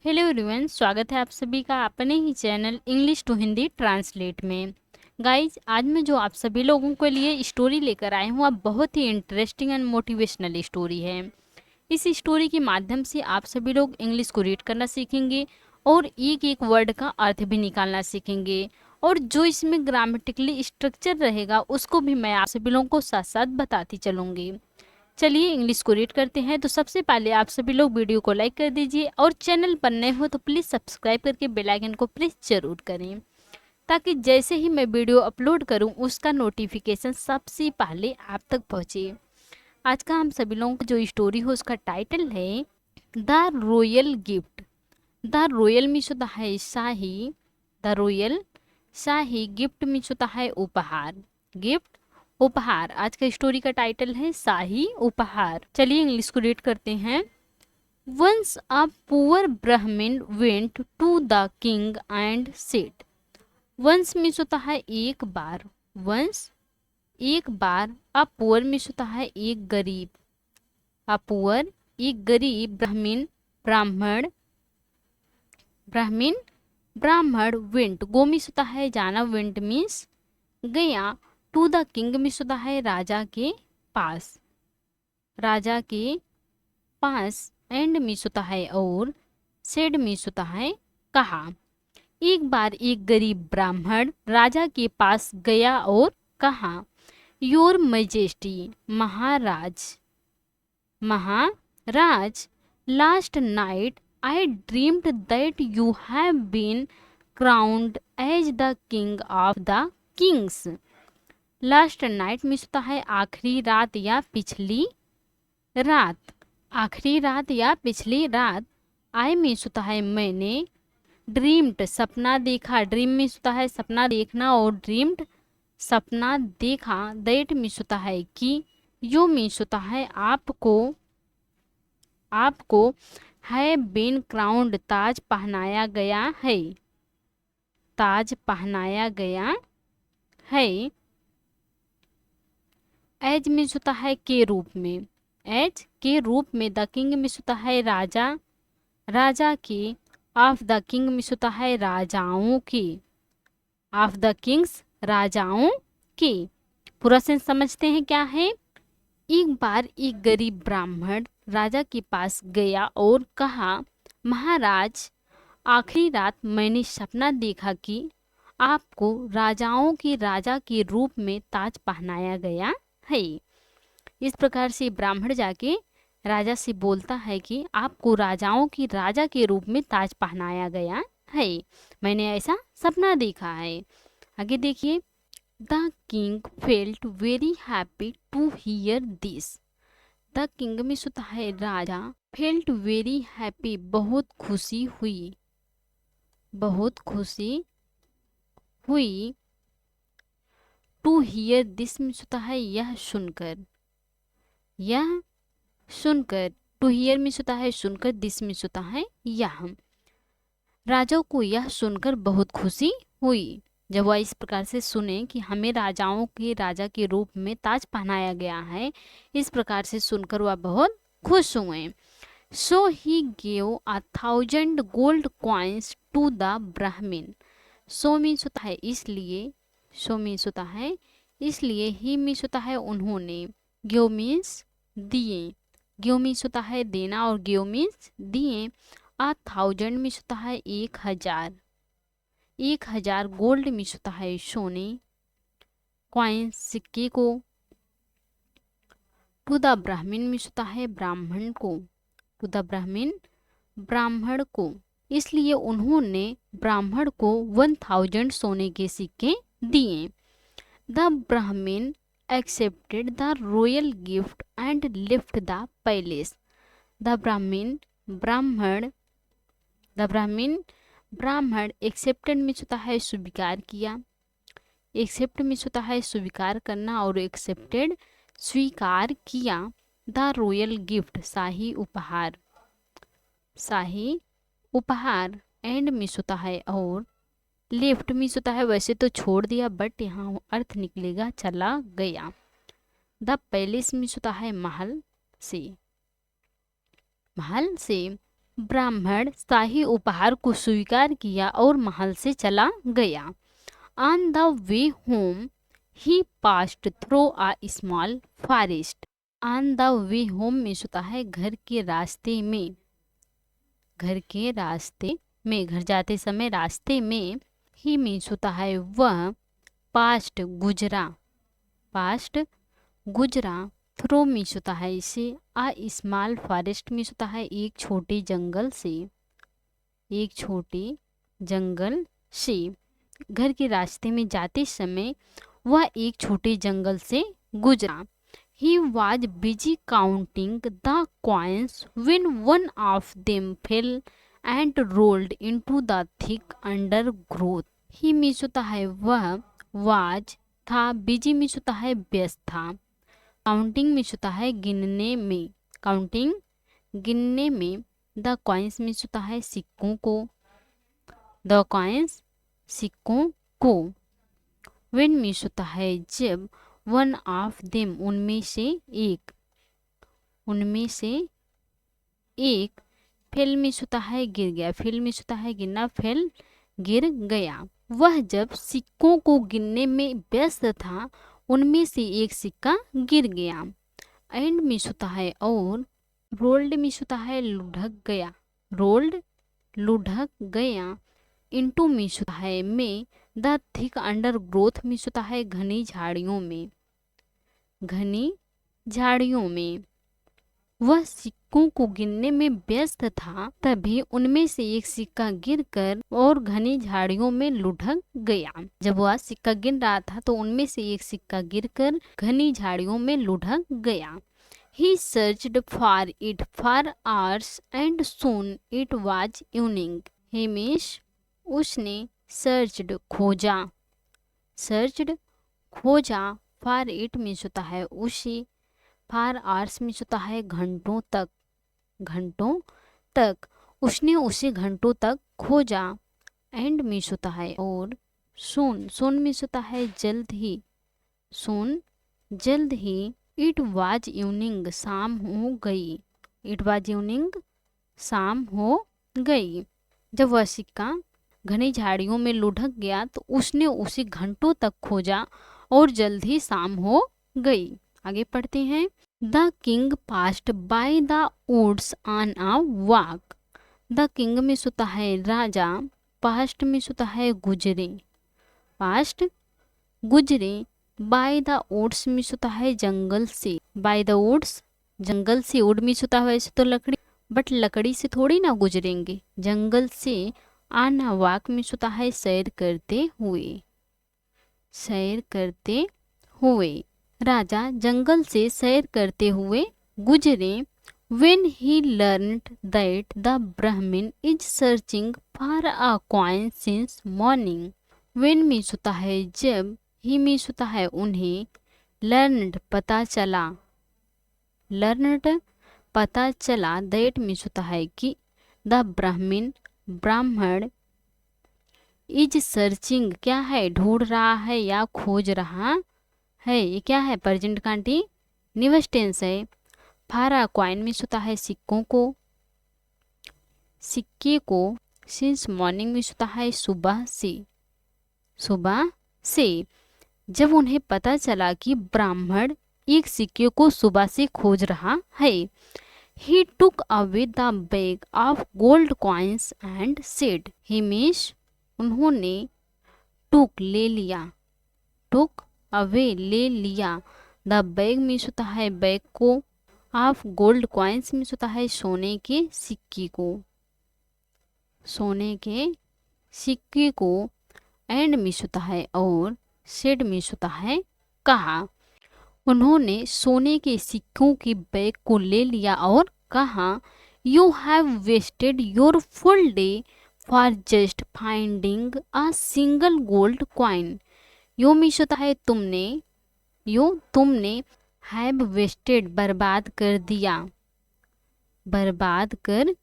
Hello everyone, स्वागत है आप सभी का अपने ही channel English to Hindi translate में। गाइज, आज मैं जो आप सभी लोगों के लिए स्टोरी लेकर आए हूँ, आप बहुत ही इंटरेस्टिंग एंड मोटिवेशनल स्टोरी है। इस स्टोरी के माध्यम से आप सभी लोग इंग्लिश को रीड करना सीखेंगे और एक एक वर्ड का अर्थ भी निकालना सीखेंगे। और जो इसमें ग्रामेटिकली स्ट्रक्चर रहेगा उसको भी मैं आप सभी लोगों को साथ साथ बताती चलूँगी। चलिए इंग्लिश को रीड करते हैं। तो सबसे पहले आप सभी लोग वीडियो को लाइक कर दीजिए और चैनल पर नए हो तो प्लीज़ सब्सक्राइब करके बेल आइकन को प्रेस जरूर करें, ताकि जैसे ही मैं वीडियो अपलोड करूं उसका नोटिफिकेशन सबसे पहले आप तक पहुंचे। आज का हम सभी लोगों की जो स्टोरी हो उसका टाइटल है the royal gift. The royal means होता है शाही, द रॉयल शाही, गिफ्ट मीन्स होता है उपहार, गिफ्ट उपहार। आज का स्टोरी का टाइटल है शाही उपहार। चलिए इंग्लिश को रीड करते हैं। Once a poor Brahmin went to the king and said. Once means होता है एक बार, वंस एक बार। अ पुअर मीन्स होता है एक गरीब, अ पुअर एक गरीब, ब्राह्मण ब्राह्मण, ब्राह्मण ब्राह्मण, वेंट गो मीन्स होता है जाना, वेंट मीन्स गया, टू द किंग मीन्स होता है राजा के पास, राजा के पास, एंड मीन्स होता है और, सेड मीन्स होता है कहा। एक बार एक गरीब ब्राह्मण राजा के पास गया और कहा, योर मैजेस्टी, महाराज, महाराज, last night I dreamed that you have been crowned as the king of the kings. Last night means होता है आखिरी रात या पिछली रात, आखिरी रात या पिछली रात। आई मीन्स होता है मैंने, ड्रीम्ड सपना देखा, ड्रीम मीन्स होता है सपना देखना और ड्रीम्ड सपना देखा। दैट मीन्स होता है कि, यू मीन्स होता है आपको, आपको, है बीन क्राउंड ताज पहनाया गया है, ताज पहनाया गया है। एज मीन्स होता है के रूप में, एज के रूप में। द किंग मीन्स होता है राजा, राजा की। ऑफ द किंग मीन्स होता है राजाओं की, ऑफ द किंग्स राजाओं की। पूरा सेंस समझते हैं क्या है। एक बार एक गरीब ब्राह्मण राजा के पास गया और कहा, महाराज, आखिरी रात मैंने सपना देखा कि आपको राजाओं के राजा के रूप में ताज पहनाया गया है। इस प्रकार से ब्राह्मण जाके राजा से बोलता है कि आपको राजाओं की राजा के रूप में ताज पहनाया गया है, मैंने ऐसा सपना देखा है। आगे देखिए, the king felt very happy to hear this. The king में होता है राजा, फेल्ट वेरी हैप्पी बहुत खुशी हुई, बहुत खुशी हुई। टू हियर दिस में होता है यह सुनकर, यह सुनकर। टू हियर मीन्स होता है सुनकर, दिस मीन्स होता है यह। राजाओं को यह सुनकर बहुत खुशी हुई, जब वह इस प्रकार से सुने कि हमें राजाओं के राजा के रूप में ताज पहनाया गया है, इस प्रकार से सुनकर वह बहुत खुश हुए। So he gave 1,000 gold coins to the Brahmin. So means होता है इसलिए, सो मीन्स होता है इसलिए, ही मीन्स होता है उन्होंने, गिव मीन्स दिए, गिव मीन्स होता है देना और गिव मीन्स दिए। 1,000 मीन्स होता है 1,000, 1,000 गोल्ड मीन्स होता है सोने, कॉइन सिक्के को। टू द ब्राह्मण मीन्स होता है ब्राह्मण को, टू द ब्राह्मण ब्राह्मण को, इसलिए उन्होंने ब्राह्मण को 1,000 सोने के सिक्के दिए। द ब्राह्मण accepted the royal gift and left the palace. The ब्राह्मण ब्राह्मण, द ब्राह्मण ब्राह्मण, एक्सेप्टेड मीन्स होता है स्वीकार किया, एक्सेप्ट मीन्स होता है स्वीकार करना और एक्सेप्टेड स्वीकार किया। द रॉयल गिफ्ट शाही उपहार, शाही उपहार। एंड मीन्स होता है और, लेफ्ट मीन्स होता है वैसे तो छोड़ दिया, बट यहाँ अर्थ निकलेगा चला गया। द पैलेस मीन्स होता है महल से, महल से। ब्राह्मण शाही उपहार को स्वीकार किया और महल से चला गया। On the way home he passed through a small forest. On the way home में होता है घर के रास्ते में, घर के रास्ते में, घर जाते समय रास्ते में। ही मीन्स होता है वह, पास्ट गुजरा, पास्ट गुजरा। थ्रो मीन्स होता है इसे, आ स्मॉल फॉरेस्ट मीन्स होता है एक छोटे जंगल से, एक छोटे जंगल से। घर के रास्ते में जाते समय वह एक छोटे जंगल से गुजरा। He was busy counting the coins when one of them fell and rolled into the thick undergrowth. He means होता है वह, was था, busy मीन्स होता है व्यस्त था, काउंटिंग मीन्स होता है गिनने में, काउंटिंग गिनने में। द कॉइन्स मीन्स होता है सिक्कों को, द कॉइन्स सिक्कों को। व्हेन मीन्स होता है जब, वन ऑफ देम उनमें से एक, उनमें से एक। फेल मीन्स होता है गिर गया, फेल मीन्स होता है गिरना, फेल गिर गया। वह जब सिक्कों को गिनने में व्यस्त था उनमें से एक सिक्का गिर गया। एंड मीन्स होता है और। रोल्ड मीन्स होता है लुढ़क गया, रोल्ड लुढ़क गया। इनटू मीन्स होता है में। The thick under growth means होता है घनी झाड़ियों में, घनी झाड़ियों में। वह सिक्कों को गिनने में व्यस्त था तभी उनमें से एक सिक्का गिरकर और घनी झाड़ियों में लुढ़क गया। जब वह सिक्का गिन रहा था तो उनमें से एक सिक्का गिरकर घनी झाड़ियों में लुढ़क गया। He searched for it for hours and soon it was evening. He means उसने सर्च्ड खोजा, सर्च्ड खोजा। फॉर इट मीन्स होता है उसे, फॉर आवर्स मीन्स होता है घंटों तक, घंटों तक। उसने उसे घंटों तक खोजा। एंड मीन्स होता है और। सून, सून मीन्स होता है जल्द ही, सून जल्द ही। इट वाज इवनिंग शाम हो गई, इट वाज इवनिंग शाम हो गई। जब वह सिक्का घनी झाड़ियों में लुढ़क गया तो उसने उसे घंटों तक खोजा और जल्द ही शाम हो गई। आगे पढ़ते हैं। The king passed by the woods on a walk. The king में होता है राजा, पास्ट में होता है गुजरे, पास्ट गुजरे। बाय द वुड्स में होता है जंगल से, बाय द वुड्स जंगल से। वुड में होता है वैसे तो लकड़ी, बट लकड़ी से थोड़ी ना गुजरेंगे, जंगल से। ऑन अ वॉक में होता है सैर करते हुए, सैर करते हुए। राजा जंगल से सैर करते हुए गुजरे। When he learned that the Brahmin is searching for a coin since morning. When means होता है जब, ही मीन्स होता है उन्हें, learned पता चला, learned पता चला। that मीन्स होता है कि, the Brahmin ब्राह्मण, इज सर्चिंग क्या है, ढूंढ रहा है या खोज रहा है। ये क्या है, प्रेजेंट कंटीन्यूअस टेंस है। फारा क्वाइन मीन्स होता है सिक्कों को, सिक्के को। सिंस मॉर्निंग मीन्स होता है सुबह से, सुबह से। जब उन्हें पता चला कि ब्राह्मण एक सिक्के को सुबह से खोज रहा है। He took away the bag of gold coins and said, he means उन्होंने, टुक ले लिया, टुक अवे ले लिया। द बैग मीन्स होता है बैग को, ऑफ गोल्ड कॉइन्स मीन्स होता है सोने के सिक्के को, सोने के सिक्के को। एंड मीन्स होता है और, सेड मीन्स होता है कहा। उन्होंने सोने के सिक्कों के बैग को ले लिया और कहा, you have wasted your full day for just finding a single gold coin. You means होता है तुमने, यो तुमने, हैव वेस्टेड बर्बाद कर दिया, बर्बाद कर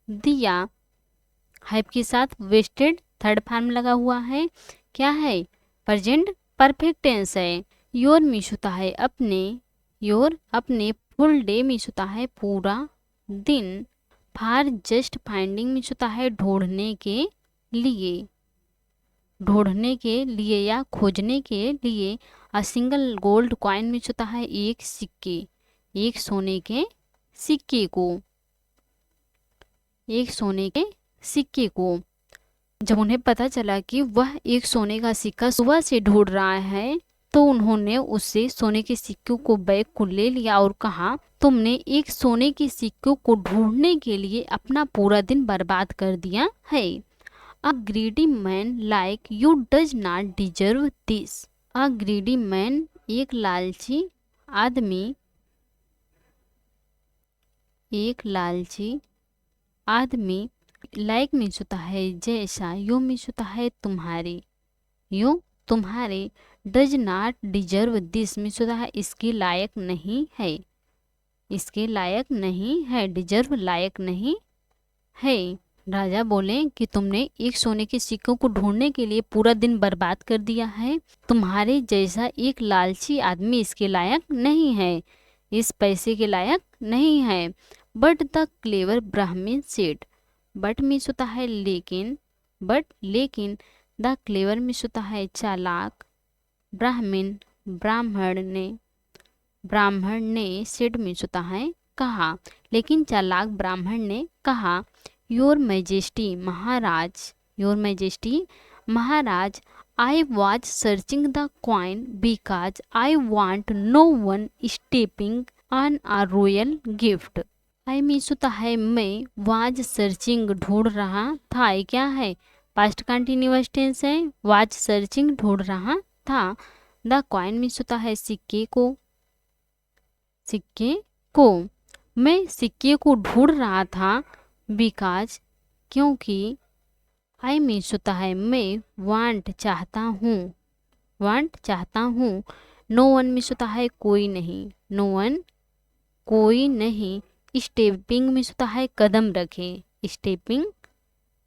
दिया। हैव के साथ वेस्टेड थर्ड फॉर्म लगा हुआ है, क्या है, प्रेजेंट परफेक्ट टेंस है। योर मीन्स होता है अपने, योर अपने। फुल डे मीन्स होता है पूरा दिन, फॉर जस्ट फाइंडिंग मीन्स होता है ढूंढने के लिए, ढूंढने के लिए या खोजने के लिए। अ सिंगल गोल्ड कॉइन मीन्स होता है एक सिक्के, एक सोने के सिक्के को, एक सोने के सिक्के को। जब उन्हें पता चला कि वह एक सोने का सिक्का सुबह से ढूंढ रहा है तो उन्होंने उससे सोने के सिक्कों को बैग को ले लिया और कहा, तुमने एक सोने के सिक्कों को ढूंढने के लिए अपना पूरा दिन बर्बाद कर दिया है। A greedy man like you does not deserve this. A greedy man एक लालची आदमी, एक लालची आदमी, लाइक मीन्स होता है जैसा, यू मीन्स होता है तुम्हारे, यू तुम्हारे, does not deserve this means होता है इसके लायक नहीं है, इसके लायक नहीं है, डिजर्व लायक नहीं है। राजा बोले कि तुमने एक सोने के सिक्कों को ढूंढने के लिए पूरा दिन बर्बाद कर दिया है, तुम्हारे जैसा एक लालची आदमी इसके लायक नहीं है, इस पैसे के लायक नहीं है। बट द क्लेवर ब्राह्मण सेड, बट मीन्स होता है लेकिन, बट लेकिन, द क्लेवर मीन्स होता है चालाक, ब्राह्मण ब्राह्मण ने सेड मीन्स होता है कहा, लेकिन चालाक ब्राह्मण ने कहा, योर मैजेस्टी महाराज, योर मैजेस्टी महाराज, I was searching the coin because I want no one stepping on a royal gift. I means होता है मैं, वाज सर्चिंग ढूंढ रहा था, ये क्या है, पास्ट कंटिन्यूअस टेंस है, वाज सर्चिंग ढूंढ रहा था। द कॉइन मीन्स होता है सिक्के को, सिक्के को, मैं सिक्के को ढूंढ रहा था, बिकॉज क्योंकि, आई मीन्स होता है मैं, वांट चाहता हूँ, वांट चाहता हूँ, नो वन मीन्स होता है कोई नहीं, नो वन कोई नहीं, स्टेपिंग मीन्स होता है कदम रखे, स्टेपिंग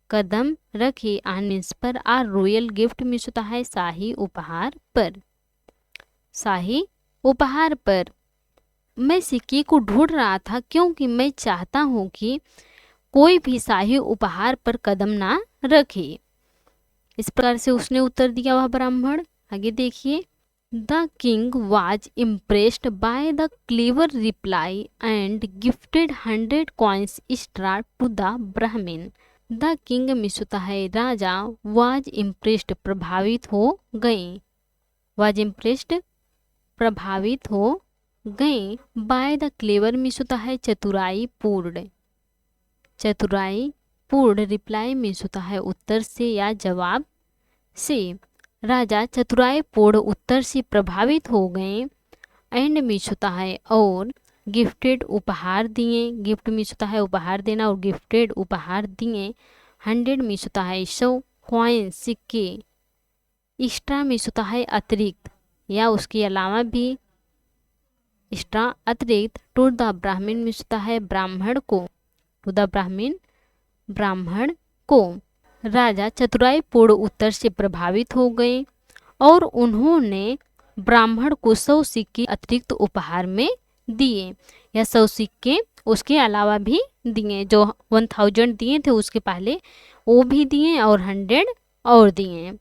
कदम रखे, ऑन मीन्स पर, आ रॉयल गिफ्ट मीन्स होता है शाही उपहार पर, शाही उपहार पर। मैं सिक्के को ढूंढ रहा था क्योंकि मैं चाहता हूँ कि कोई भी शाही उपहार पर कदम ना रखे। इस प्रकार से उसने उत्तर दिया वह ब्राह्मण। आगे देखिए, the king was impressed by the clever reply and gifted 100 coins extra to the Brahmin. The king means होता है राजा, वाज इम्प्रेस्ड प्रभावित हो गए, वाज इम्प्रेस्ड प्रभावित हो गए, बाय द क्लेवर मीन्स होता है चतुराई पूर्ण, चतुराई पूर्ण, रिप्लाई मीन्स होता है उत्तर से या जवाब से। राजा चतुराई पूर्ण उत्तर से प्रभावित हो गए, एंड मीन्स होता है और, गिफ्टेड उपहार दिए, गिफ्ट मीन्स होता है उपहार देना और गिफ्टेड उपहार दिए, 100 मीन्स होता है 100, कॉइन सिक्के, एक्स्ट्रा मीन्स होता है अतिरिक्त या उसके अलावा भी, एक्स्ट्रा अतिरिक्त, टू द ब्राह्मण मीन्स होता है ब्राह्मण को, टू द ब्राह्मण ब्राह्मण को। राजा चतुराई पूर्ण उत्तर से प्रभावित हो गए और उन्होंने ब्राह्मण को 100 सिक्के अतिरिक्त उपहार में दिए, या 100 सिक्के उसके अलावा भी दिए, जो 1000 दिए थे उसके पहले वो भी दिए और 100 और दिए।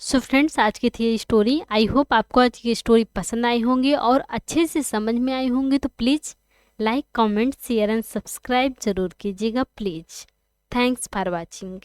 सो फ्रेंड्स, आज की थी ये स्टोरी। आई होप आपको आज की स्टोरी पसंद आई होंगी और अच्छे से समझ में आई होंगी। तो please like, comment, share and subscribe जरूर कीजिएगा प्लीज़। Thanks for watching.